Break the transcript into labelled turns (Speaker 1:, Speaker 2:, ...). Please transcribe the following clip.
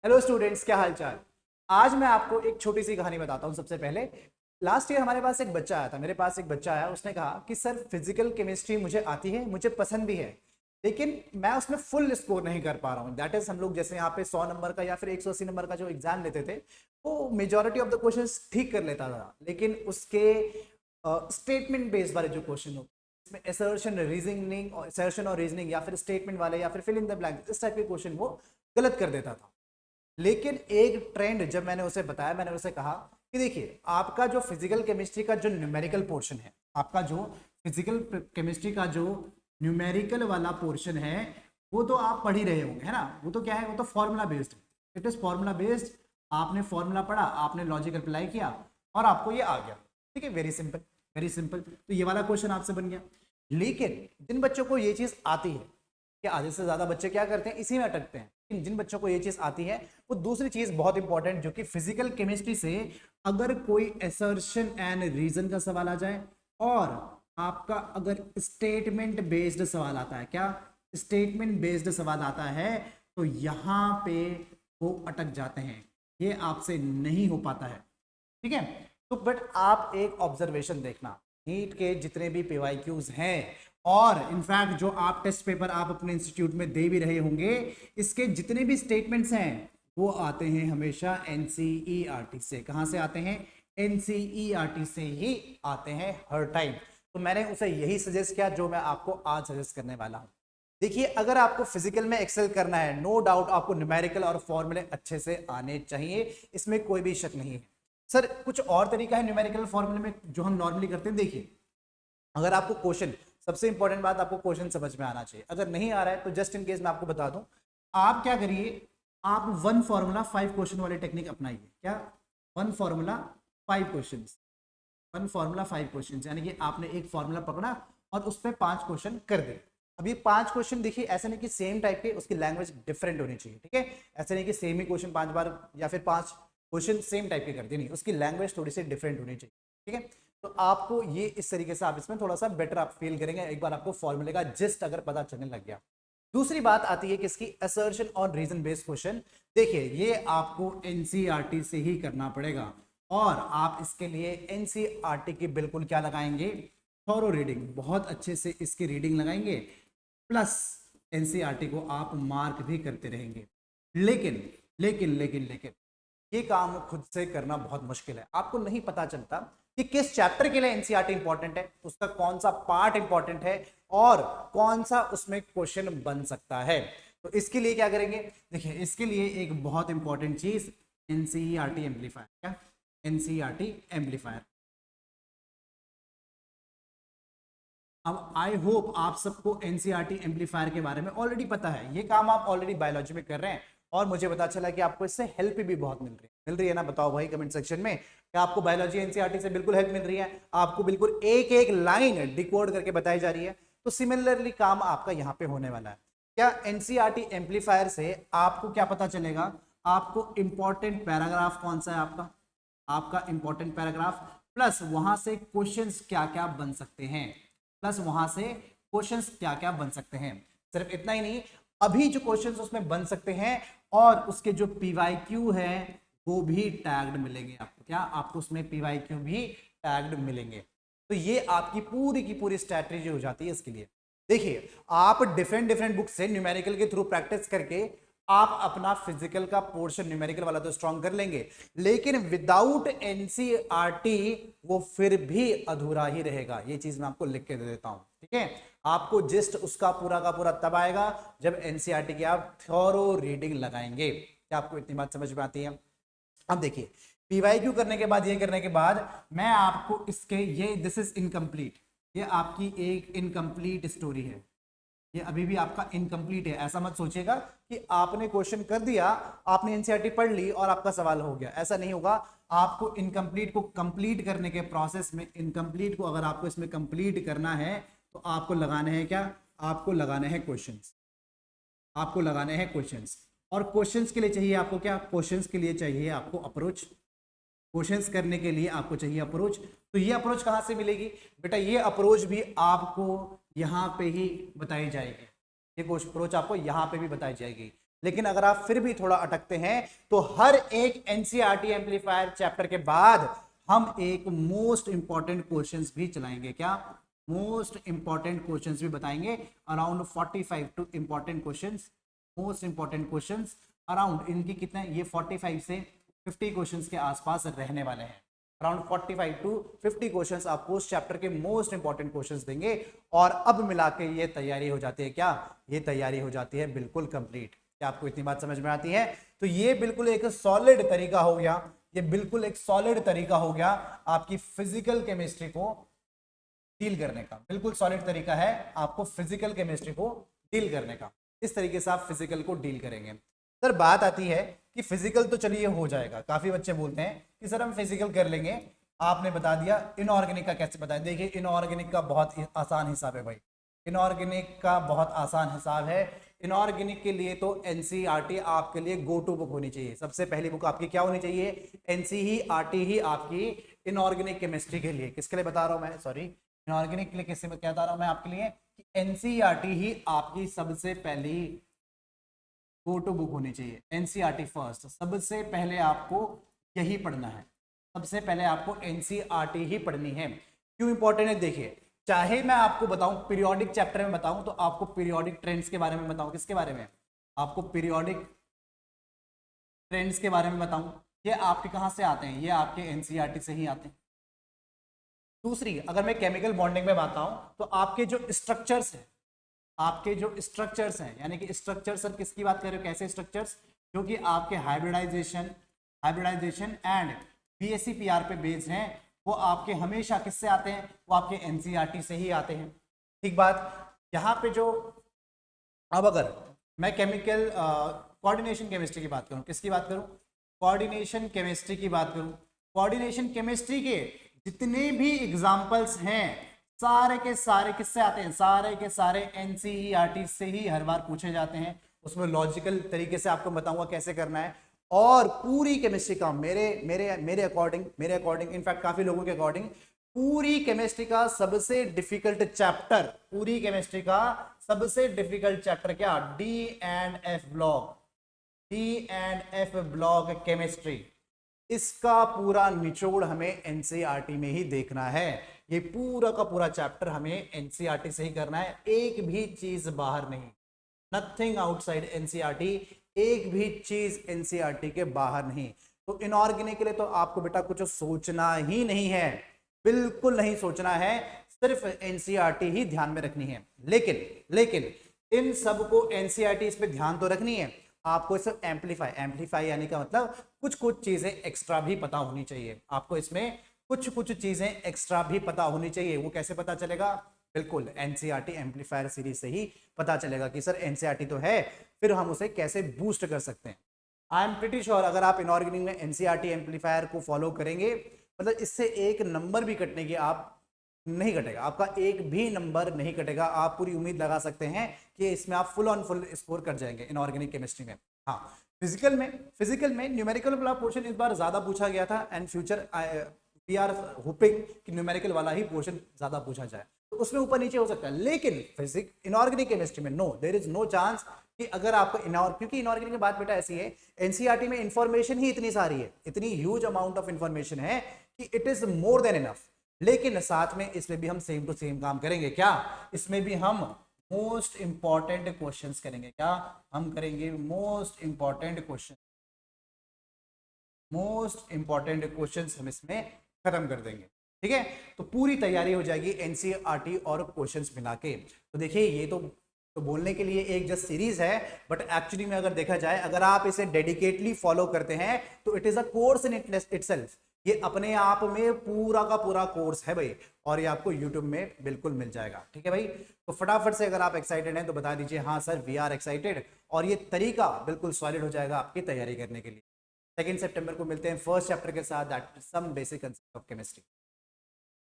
Speaker 1: Hello students, क्या हाल चाल। आज मैं आपको एक छोटी सी कहानी बताता हूँ। सबसे पहले लास्ट ईयर हमारे पास एक बच्चा आया था, मेरे पास एक बच्चा आया। उसने कहा कि सर फिजिकल केमिस्ट्री मुझे आती है, मुझे पसंद भी है, लेकिन मैं उसमें फुल स्कोर नहीं कर पा रहा हूँ। दैट इज हम लोग जैसे यहाँ पे 100 नंबर का या फिर 180 नंबर का जो एग्जाम लेते थे, वो मेजोरिटी ऑफ द क्वेश्चंस ठीक कर लेता था, लेकिन उसके स्टेटमेंट बेस्ड वाले जो क्वेश्चन होते इसमें असर्शन और रीजनिंग या फिर स्टेटमेंट वाले या फिर फिल इन द ब्लैंक, इस टाइप के क्वेश्चन वो गलत कर देता था। लेकिन एक ट्रेंड जब मैंने उसे बताया, मैंने उसे कहा कि देखिए, आपका जो फिजिकल केमिस्ट्री का जो न्यूमेरिकल पोर्शन है, आपका जो फिजिकल केमिस्ट्री का जो न्यूमेरिकल वाला पोर्शन है, वो तो आप पढ़ ही रहे होंगे, है ना। वो तो क्या है, वो तो फॉर्मूला बेस्ड है। It is formula based. आपने फॉर्मूला पढ़ा, आपने लॉजिक अप्लाई किया और आपको ये आ गया। ठीक है, वेरी सिंपल, वेरी सिंपल। तो ये वाला क्वेश्चन आपसे बन गया। लेकिन जिन बच्चों को ये चीज आती है, कि आधे से ज्यादा बच्चे क्या करते हैं, इसी में अटकते हैं। लेकिन जिन बच्चों को ये चीज आती है, वो दूसरी चीज बहुत इंपॉर्टेंट, जो कि फिजिकल केमिस्ट्री से अगर कोई असर्शन एंड रीजन का सवाल आ जाए और आपका अगर स्टेटमेंट बेस्ड सवाल आता है, क्या स्टेटमेंट बेस्ड सवाल आता है, तो यहां पे वो अटक जाते हैं। ये आपसे नहीं हो पाता है। ठीक है। तो बट आप एक ऑब्जर्वेशन देखना, नीट के जितने भी पीवाईक्यूज हैं और इनफैक्ट जो आप टेस्ट पेपर आप अपने इंस्टीट्यूट में दे भी रहे होंगे, इसके जितने भी स्टेटमेंट्स हैं वो आते हैं हमेशा एनसीईआरटी से। कहां से आते हैं? एनसीईआरटी से ही आते हैं हर टाइम। तो मैंने उसे यही सजेस्ट किया जो मैं आपको आज सजेस्ट करने वाला हूं। देखिए, अगर आपको फिजिकल में एक्सेल करना है, नो डाउट आपको न्यूमेरिकल और फॉर्मूले अच्छे से आने चाहिए, इसमें कोई भी शक नहीं है। सर कुछ और तरीका है न्यूमेरिकल फॉर्मूले में जो हम नॉर्मली करते हैं। देखिए, अगर आपको क्वेश्चन, सबसे इंपॉर्टेंट बात, आपको क्वेश्चन समझ में आना चाहिए। अगर नहीं आ रहा है तो जस्ट इन केस मैं आपको बता दूं, आप क्या करिए, आप 1 फॉर्मूला 5 क्वेश्चन वाले टेक्निक अपनाइए। क्या? 1 फॉर्मूला 5 क्वेश्चन, 1 फॉर्मूला 5 क्वेश्चन, यानी कि आपने एक फॉर्मूला पकड़ा और उस पर 5 क्वेश्चन कर दे। अब ये 5 क्वेश्चन देखिए, ऐसे नहीं कि सेम टाइप के, उसकी लैंग्वेज डिफरेंट होनी चाहिए। ठीक है, ऐसे नहीं कि सेम ही क्वेश्चन 5 बार या फिर 5 क्वेश्चन सेम टाइप के कर दिए, नहीं, उसकी लैंग्वेज थोड़ी सी डिफरेंट होनी चाहिए। ठीक है, तो आपको ये इस तरीके से आप इसमें थोड़ा सा बेटर आप फील करेंगे एक बार आपको फॉर्मूले का जिस्ट अगर पता चलने लग गया। दूसरी बात आती है किसकी? असर्शन और रीजन बेस्ड क्वेश्चन। देखिए, ये आपको एनसीईआरटी से ही करना पड़ेगा और आप इसके लिए एनसीईआरटी की बिल्कुल क्या लगाएंगे? थॉरो रीडिंग, बहुत अच्छे से इसकी रीडिंग लगाएंगे, प्लस एनसीईआरटी को आप मार्क भी करते रहेंगे। लेकिन लेकिन लेकिन लेकिन ये काम खुद से करना बहुत मुश्किल है। आपको नहीं पता चलता कि किस चैप्टर के लिए एनसीईआरटी इंपॉर्टेंट है, उसका कौन सा पार्ट इंपॉर्टेंट है और कौन सा उसमें क्वेश्चन बन सकता है। तो इसके लिए क्या करेंगे? देखिए, इसके लिए एक बहुत इंपॉर्टेंट चीज, एनसीईआरटी एम्पलीफायर। क्या? NCERT amplifier. अब आई होप आप सबको एनसीईआरटी एम्पलीफायर के बारे में ऑलरेडी पता है। ये काम आप ऑलरेडी बायोलॉजी में कर रहे हैं और मुझे पता चला कि आपको इससे हेल्प भी बहुत मिल रही है ना। बताओ भाई कमेंट सेक्शन में, क्या आपको बायोलॉजी एनसीईआरटी से बिल्कुल हेल्प मिल रही है? आपको बिल्कुल एक एक लाइन डिकोड करके बताई जा रही है। तो सिमिलरली काम आपका यहाँ पे होने वाला है। क्या एनसीईआरटी एम्पलीफायर से आपको क्या पता चलेगा? आपको इंपॉर्टेंट पैराग्राफ कौन सा है आपका इंपॉर्टेंट पैराग्राफ, प्लस वहां से क्वेश्चंस क्या क्या बन सकते हैं, प्लस वहां से क्वेश्चंस क्या क्या बन सकते हैं। सिर्फ इतना ही नहीं, अभी जो क्वेश्चंस उसमें बन सकते हैं और उसके जो पीवाईक्यू है वो भी टैग्ड मिलेंगे आपको। क्या? आपको उसमें पीवाईक्यू भी टैग्ड मिलेंगे। तो ये आपकी पूरी की पूरी स्ट्रैटेजी हो जाती है इसके लिए। देखिए, आप डिफरेंट डिफरेंट बुक से न्यूमेरिकल के थ्रू प्रैक्टिस करके आप अपना फिजिकल का पोर्शन न्यूमेरिकल वाला तो स्ट्रॉन्ग कर लेंगे, लेकिन विदाउट एनसीईआरटी वो फिर भी अधूरा ही रहेगा। ये चीज मैं आपको लिख के दे देता हूं। ठीक है, आपको जिस्ट उसका पूरा का पूरा तब आएगा जब एनसीईआरटी की आप थॉरो रीडिंग लगाएंगे। क्या आपको इतनी बात समझ में आती है? अब देखिए, पीवाईक्यू करने के बाद, ये करने के बाद मैं आपको इसके, ये दिस इज इनकम्प्लीट, ये आपकी एक इनकम्प्लीट स्टोरी है। ये अभी भी आपका इनकम्प्लीट है। ऐसा मत सोचिएगा कि आपने क्वेश्चन कर दिया, आपने एनसीईआरटी पढ़ ली और आपका सवाल हो गया, ऐसा नहीं होगा। आपको इनकम्प्लीट को कंप्लीट करने के प्रोसेस में, इनकम्प्लीट को अगर आपको इसमें कंप्लीट करना है तो आपको लगाने हैं क्या? आपको लगाने हैं क्वेश्चंस, आपको लगाने हैं क्वेश्चंस। और क्वेश्चंस के लिए चाहिए आपको क्या? क्वेश्चंस के लिए चाहिए आपको अप्रोच। क्वेश्चंस करने के लिए आपको चाहिए अप्रोच। तो ये अप्रोच कहां से मिलेगी बेटा? ये अप्रोच भी आपको यहां पे ही बताई जाएगी। ये अप्रोच आपको यहां पे भी बताई जाएगी। लेकिन अगर आप फिर भी थोड़ा अटकते हैं तो हर एक एनसीईआरटी एम्पलीफायर चैप्टर के बाद हम एक मोस्ट इंपॉर्टेंट क्वेश्चंस भी चलाएंगे। क्या? मोस्ट इंपॉर्टेंट क्वेश्चंस भी बताएंगे। Around 45 two important questions, most important questions around इनकी कितने, ये 45 से 50 क्वेश्चंस के आसपास रहने वाले हैं। अराउंड 45 टू 50 क्वेश्चंस आपको उस चैप्टर के मोस्ट इंपॉर्टेंट क्वेश्चंस देंगे और अब मिला के ये तैयारी हो जाती है। क्या? ये तैयारी हो जाती है बिल्कुल कंप्लीट। क्या आपको इतनी बात समझ में आती है? तो ये बिल्कुल एक सॉलिड तरीका हो गया, ये बिल्कुल एक सॉलिड तरीका हो गया आपकी फिजिकल केमिस्ट्री को डील करने का। बिल्कुल सॉलिड तरीका है आपको फिजिकल केमिस्ट्री को डील करने का। इस तरीके से आप फिजिकल को डील करेंगे। सर बात आती है कि फिजिकल तो चलिए हो जाएगा, काफी बच्चे बोलते हैं कि सर हम फिजिकल कर लेंगे, आपने बता दिया इनऑर्गेनिक का कैसे बताया। देखिए इनऑर्गेनिक का बहुत आसान हिसाब है भाई, इनऑर्गेनिक का बहुत आसान हिसाब है। इनऑर्गेनिक के लिए तो एनसीईआरटी आपके लिए गो टू बुक होनी चाहिए। सबसे पहली बुक आपकी क्या होनी चाहिए? एनसीईआरटी ही आपकी इनऑर्गेनिक केमिस्ट्री के लिए। किसके लिए बता रहा हूं मैं? सॉरी, इनऑर्गेनिक के लिए किससे क्या बता रहा हूं मैं आपके लिए? एनसीईआरटी ही आपकी सबसे पहली गो टू बुक होनी चाहिए। एनसीईआरटी फर्स्ट, सबसे पहले आपको यही पढ़ना है, सबसे पहले आपको एनसीईआरटी ही पढ़नी है। क्यों इंपॉर्टेंट है? देखिए, चाहे मैं आपको बताऊं पीरियोडिक चैप्टर में बताऊं तो आपको पीरियोडिक ट्रेंड्स के बारे में बताऊं। किसके बारे में? आपको पीरियोडिक ट्रेंड्स के बारे में बताऊं। ये आपके कहां से आते हैं? ये आपके एनसीईआरटी से ही आते हैं। दूसरी, अगर मैं केमिकल बॉन्डिंग में बात हूं तो आपके जो स्ट्रक्चर्स हैं, आपके जो स्ट्रक्चर्स हैं, यानी कि स्ट्रक्चर्स सर किसकी बात कर रहे हो? कैसे स्ट्रक्चर्स? जो कि आपके हाइब्रिडाइजेशन एंड बीएससी-पीआर पे बेस्ड हैं, वो आपके हमेशा किससे आते हैं? वो आपके एनसीईआरटी से ही आते हैं। ठीक बात। यहाँ पे जो, अब अगर मैं केमिकल कोऑर्डिनेशन केमिस्ट्री की बात करूँ, किसकी बात करूँ? कोऑर्डिनेशन केमिस्ट्री की बात करूँ। कोऑर्डिनेशन केमिस्ट्री के जितने भी एग्जाम्पल्स हैं सारे के सारे किससे आते हैं? सारे के सारे एनसीईआरटी से ही हर बार पूछे जाते हैं। उसमें लॉजिकल तरीके से आपको बताऊंगा कैसे करना है। और पूरी केमिस्ट्री का मेरे मेरे मेरे अकॉर्डिंग इनफैक्ट काफी लोगों के अकॉर्डिंग पूरी केमिस्ट्री का सबसे डिफिकल्ट चैप्टर, पूरी केमिस्ट्री का सबसे डिफिकल्ट चैप्टर क्या? D and F block, D and F block chemistry. इसका पूरा निचोड़ हमें एनसीईआरटी में ही देखना है। ये पूरा का पूरा चैप्टर हमें एनसीईआरटी से ही करना है, एक भी चीज बाहर नहीं, नथिंग आउटसाइड एनसीईआरटी, एक भी चीज एनसीईआरटी के बाहर नहीं। तो इनऑर्गेनिक के लिए तो आपको बेटा कुछ सोचना ही नहीं है, बिल्कुल नहीं सोचना है, सिर्फ एनसीईआरटी ही ध्यान में रखनी है। लेकिन इन सब को एनसीईआरटी इस पे ध्यान तो रखनी है, आपको इसे एम्पलीफाई यानी का मतलब कुछ चीजें एक्स्ट्रा भी पता होनी चाहिए। आपको इसमें कुछ चीजें एक्स्ट्रा भी पता होनी चाहिए। वो कैसे पता चलेगा? बिल्कुल एनसीईआरटी एम्पलीफायर सीरीज से ही पता चलेगा कि सर एनसीईआरटी तो है, फिर हम उसे कैसे बूस्ट कर सकते हैं। आई एम प्रिटी श्योर अगर आप इनऑर्गेनिक में एनसीईआरटी एम्पलीफायर को फॉलो करेंगे, मतलब इससे एक नंबर भी कटने की आप नहीं कटेगा, आपका एक भी नंबर नहीं कटेगा। आप पूरी उम्मीद लगा सकते हैं कि इसमें आप फुल ऑन फुल स्कोर कर जाएंगे इनऑर्गेनिक केमिस्ट्री में। हाँ, फिजिकल में न्यूमेरिकल वाला पोर्शन इस बार ज्यादा पूछा गया था and future we are hoping कि न्यूमेरिकल वाला ही पोर्शन ज्यादा पूछा जाए, तो उसमें ऊपर नीचे हो सकता है। लेकिन इनऑर्गेनिक केमिस्ट्री में no, there is no chance कि अगर आपको क्योंकि इनऑर्गेनिक की बात बेटा ऐसी है, एनसीईआरटी में इंफॉर्मेशन ही इतनी सारी है, इतनी ह्यूज अमाउंट ऑफ इंफॉर्मेशन है कि it is more than enough. लेकिन साथ में इसमें भी हम सेम टू सेम काम करेंगे। क्या? इसमें भी हम मोस्ट इंपॉर्टेंट क्वेश्चंस करेंगे। क्या हम करेंगे? मोस्ट इंपॉर्टेंट क्वेश्चंस हम इसमें खत्म कर देंगे। ठीक है, तो पूरी तैयारी हो जाएगी एनसीईआरटी और क्वेश्चंस मिला के। तो देखिए ये तो बोलने के लिए एक जस्ट सीरीज है, बट एक्चुअली में अगर देखा जाए, अगर आप इसे डेडिकेटली फॉलो करते हैं तो it is a course in itself. ये अपने आप में पूरा का पूरा कोर्स है भाई, और ये आपको यूट्यूब में बिल्कुल मिल जाएगा। ठीक है भाई, तो फटाफट से अगर आप एक्साइटेड हैं तो बता दीजिए हाँ सर वी आर एक्साइटेड, और ये तरीका बिल्कुल सॉलिड हो जाएगा आपकी तैयारी करने के लिए। 2 सितंबर को मिलते हैं फर्स्ट चैप्टर के साथ, that is some basic concept of chemistry.